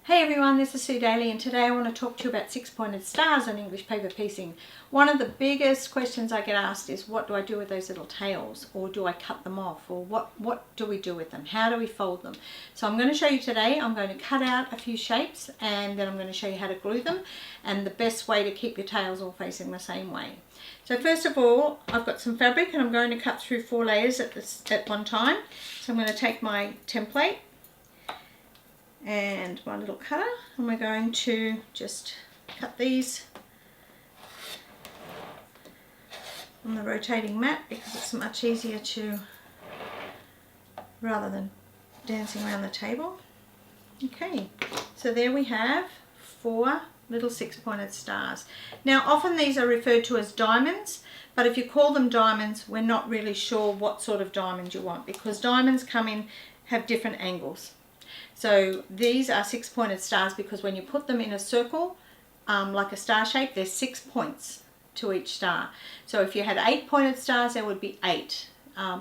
Hey everyone, this is Sue Daley and today I want to talk to you about six-pointed stars on English paper piecing. One of the biggest questions I get asked is what do I do with those little tails, or do I cut them off, or what do we do with them? How do we fold them? So I'm going to show you today. I'm going to cut out a few shapes and then I'm going to show you how to glue them and the best way to keep your tails all facing the same way. So first of all, I've got some fabric and I'm going to cut through 4 layers at one time. So I'm going to take my template and my little cutter, and we're going to just cut these on the rotating mat because it's much easier to, rather than dancing around the table. Okay, so there we have 4 little 6-pointed stars. Now often these are referred to as diamonds, but if you call them diamonds, we're not really sure what sort of diamond you want, because diamonds have different angles. So these are 6-pointed stars because when you put them in a circle, like a star shape, there's 6 points to each star. So if you had 8-pointed stars, there would be 8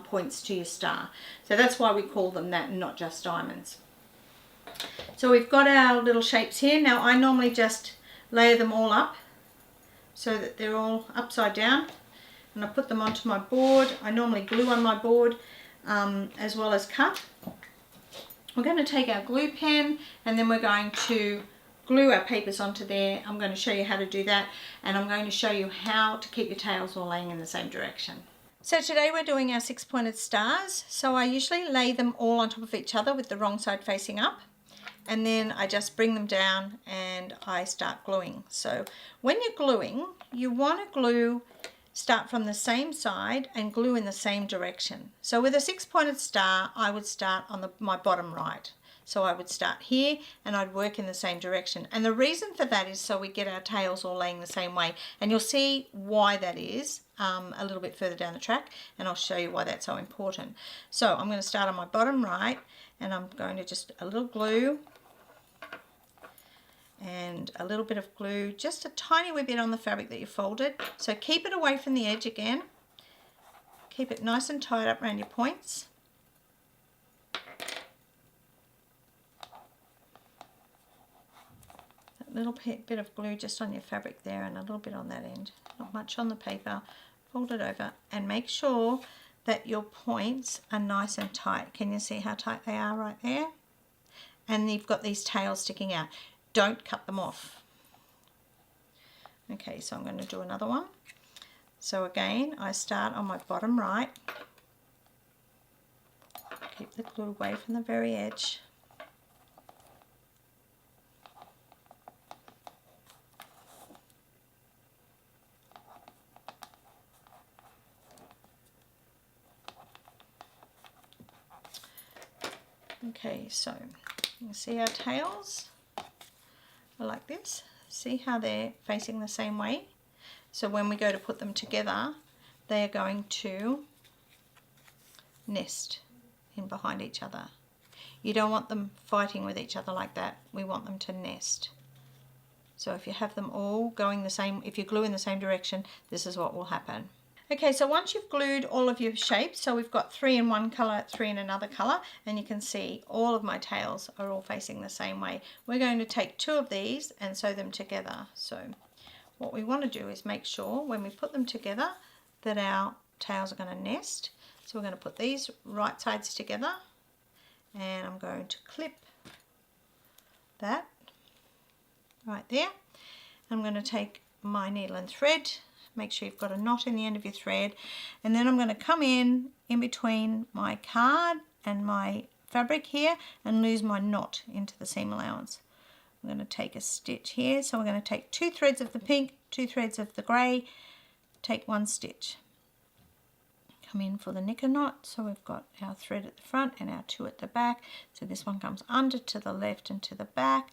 points to your star. So that's why we call them that and not just diamonds. So we've got our little shapes here. Now I normally just layer them all up so that they're all upside down, and I put them onto my board. I normally glue on my board as well as cut. We're going to take our glue pen and then we're going to glue our papers onto there. I'm going to show you how to do that, and I'm going to show you how to keep your tails all laying in the same direction. So today we're doing our 6-pointed stars. So I usually lay them all on top of each other with the wrong side facing up, and then I just bring them down and I start gluing. So when you're gluing, you want to start from the same side and glue in the same direction. So with a 6-pointed star, I would start on my bottom right. So I would start here and I'd work in the same direction. And the reason for that is so we get our tails all laying the same way. And you'll see why that is a little bit further down the track, and I'll show you why that's so important. So I'm going to start on my bottom right, and I'm going to just a little glue and a little bit of glue, just a tiny wee bit on the fabric that you folded. So keep it away from the edge again. Keep it nice and tight up around your points. That little bit of glue just on your fabric there and a little bit on that end. Not much on the paper. Fold it over and make sure that your points are nice and tight. Can you see how tight they are right there? And you've got these tails sticking out. Don't cut them off. Okay, so I'm going to do another one. So again, I start on my bottom right. Keep the glue away from the very edge. Okay, so you can see our tails are like this. See how they're facing the same way? So when we go to put them together, they are going to nest in behind each other. You don't want them fighting with each other like that. We want them to nest. So if you have them all going the same, if you glue in the same direction, this is what will happen. Okay, so once you've glued all of your shapes, so we've got 3 in one colour, 3 in another colour, and you can see all of my tails are all facing the same way. We're going to take 2 of these and sew them together. So what we want to do is make sure when we put them together that our tails are going to nest. So we're going to put these right sides together, and I'm going to clip that right there. I'm going to take my needle and thread. Make sure you've got a knot in the end of your thread, and then I'm going to come in between my card and my fabric here and lose my knot into the seam allowance. I'm going to take a stitch here, so we're going to take 2 threads of the pink, 2 threads of the grey, take 1 stitch. Come in for the knicker knot, so we've got our thread at the front and our 2 at the back. So this one comes under to the left and to the back,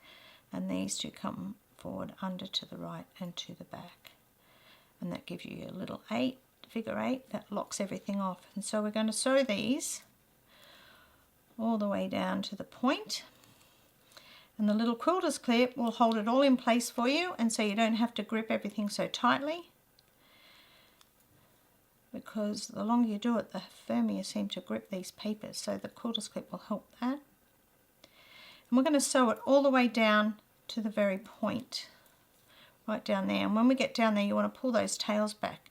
and these 2 come forward under to the right and to the back. And that gives you a little 8, figure 8, that locks everything off. And so we're going to sew these all the way down to the point. And the little quilter's clip will hold it all in place for you, and so you don't have to grip everything so tightly, because the longer you do it, the firmer you seem to grip these papers. So the quilter's clip will help that. And we're going to sew it all the way down to the very point, right down there. And when we get down there, you want to pull those tails back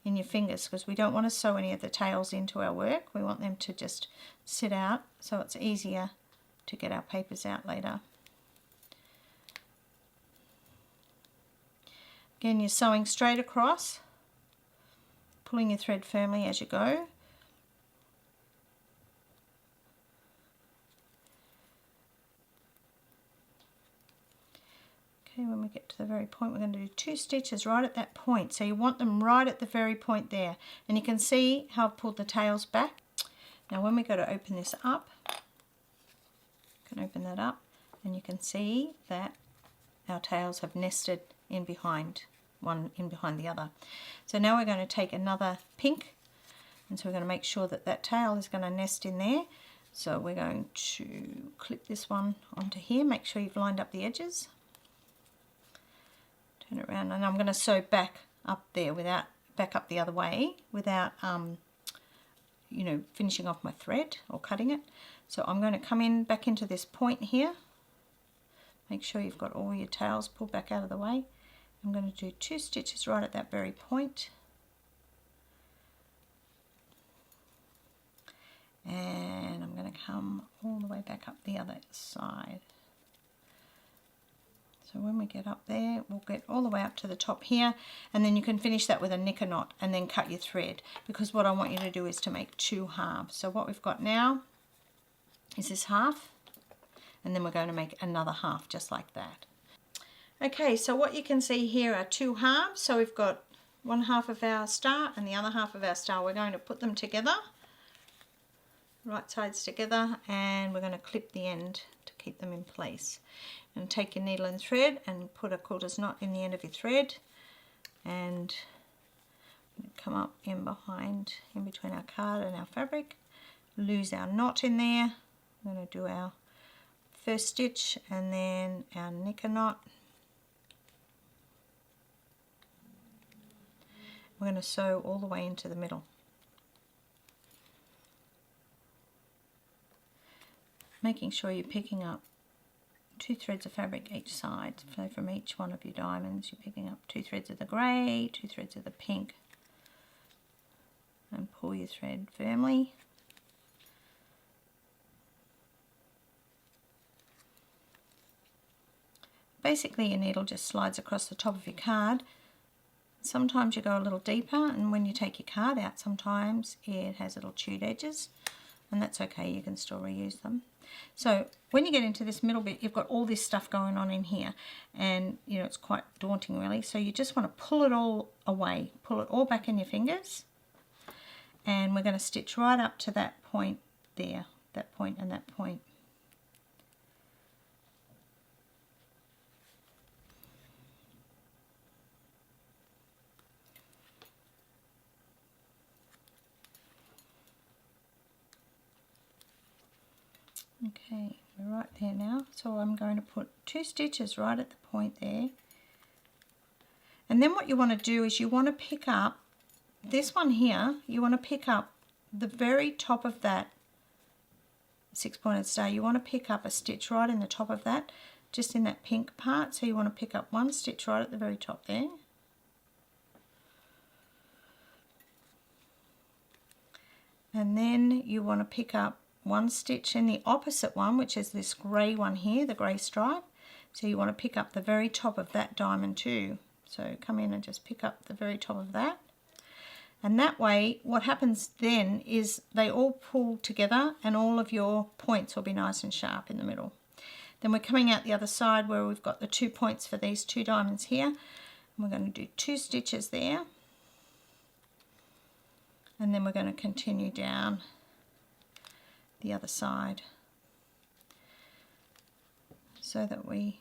in your fingers, because we don't want to sew any of the tails into our work. We want them to just sit out so it's easier to get our papers out later. Again, you're sewing straight across, pulling your thread firmly as you go. Okay, when we get to the very point, we're going to do 2 stitches right at that point. So you want them right at the very point there. And you can see how I've pulled the tails back. Now when we go to open this up, you can open that up, and you can see that our tails have nested in behind, one in behind the other. So now we're going to take another pink, and so we're going to make sure that that tail is going to nest in there. So we're going to clip this one onto here. Make sure you've lined up the edges. Turn it around, and I'm going to sew back up there without, back up the other way without you know, finishing off my thread or cutting it. So I'm going to come in back into this point here. Make sure you've got all your tails pulled back out of the way. I'm going to do 2 stitches right at that very point. And I'm going to come all the way back up the other side. So when we get up there, we'll get all the way up to the top here, and then you can finish that with a knicker knot and then cut your thread, because what I want you to do is to make 2 halves. So what we've got now is this half, and then we're going to make another half just like that. Okay, so what you can see here are 2 halves. So we've got one half of our star and the other half of our star. We're going to put them together, right sides together, and we're going to clip the end to keep them in place. And take your needle and thread and put a quarters knot in the end of your thread, and come up in behind, in between our card and our fabric, lose our knot in there. I'm going to do our first stitch and then our knicker knot. We're going to sew all the way into the middle. Making sure you're picking up 2 threads of fabric each side. So from each one of your diamonds you're picking up 2 threads of the grey, 2 threads of the pink, and pull your thread firmly. Basically your needle just slides across the top of your card. Sometimes you go a little deeper, and when you take your card out sometimes it has little chewed edges, and that's okay, you can still reuse them. So when you get into this middle bit, you've got all this stuff going on in here, and you know, it's quite daunting really. So you just want to pull it all away, pull it all back in your fingers, and we're going to stitch right up to that point there, that point and that point. Okay, we're right there now, so I'm going to put 2 stitches right at the point there, and then what you want to do is you want to pick up this one here. You want to pick up the very top of that 6-pointed star. You want to pick up a stitch right in the top of that, just in that pink part. So you want to pick up 1 stitch right at the very top there, and then you want to pick up 1 stitch in the opposite one, which is this grey one here, the grey stripe. So you want to pick up the very top of that diamond too. So come in and just pick up the very top of that. And that way, what happens then is they all pull together and all of your points will be nice and sharp in the middle. Then we're coming out the other side where we've got the 2 points for these 2 diamonds here. And we're going to do 2 stitches there. And then we're going to continue down the other side so that we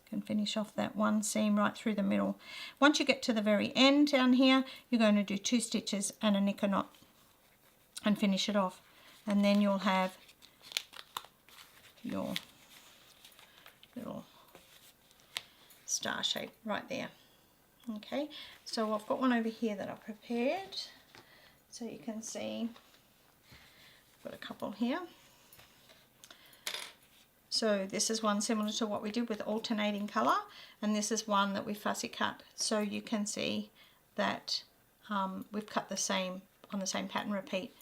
can finish off that one seam right through the middle. Once you get to the very end down here, you're going to do 2 stitches and a knicker knot and finish it off, and then you'll have your little star shape right there. Okay, so I've got one over here that I prepared, so you can see got a couple here. So this is one similar to what we did with alternating colour, and this is one that we fussy cut. So you can see that we've cut the same on the same pattern repeat.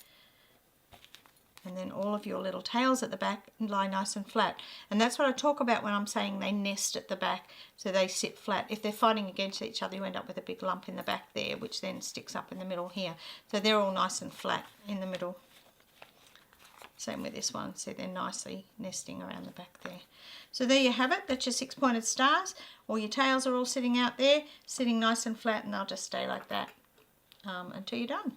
And then all of your little tails at the back lie nice and flat. And that's what I talk about when I'm saying they nest at the back, so they sit flat. If they're fighting against each other, you end up with a big lump in the back there, which then sticks up in the middle here. So they're all nice and flat in the middle. Same with this one, see they're nicely nesting around the back there. So there you have it, that's your 6-pointed stars. All your tails are all sitting out there, sitting nice and flat, and they'll just stay like that until you're done.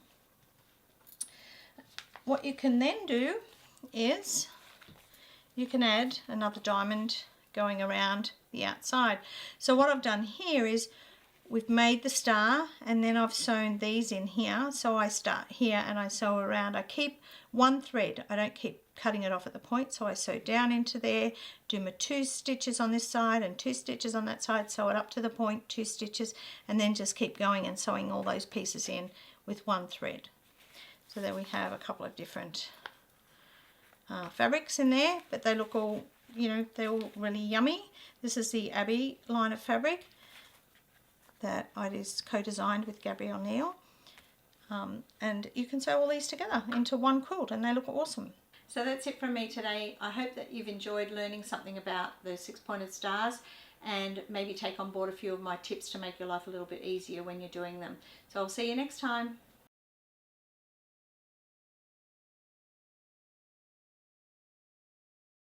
What you can then do is you can add another diamond going around the outside. So what I've done here is we've made the star, and then I've sewn these in here. So I start here and I sew around. I keep one thread, I don't keep cutting it off at the point, so I sew down into there, do my 2 stitches on this side and 2 stitches on that side, sew it up to the point, 2 stitches, and then just keep going and sewing all those pieces in with one thread. So there we have a couple of different fabrics in there, but they look all, you know, they're all really yummy. This is the Abbey line of fabric that I just co-designed with Gabrielle Neal. And you can sew all these together into one quilt and they look awesome. So that's it from me today. I hope that you've enjoyed learning something about the 6-pointed stars and maybe take on board a few of my tips to make your life a little bit easier when you're doing them. So I'll see you next time.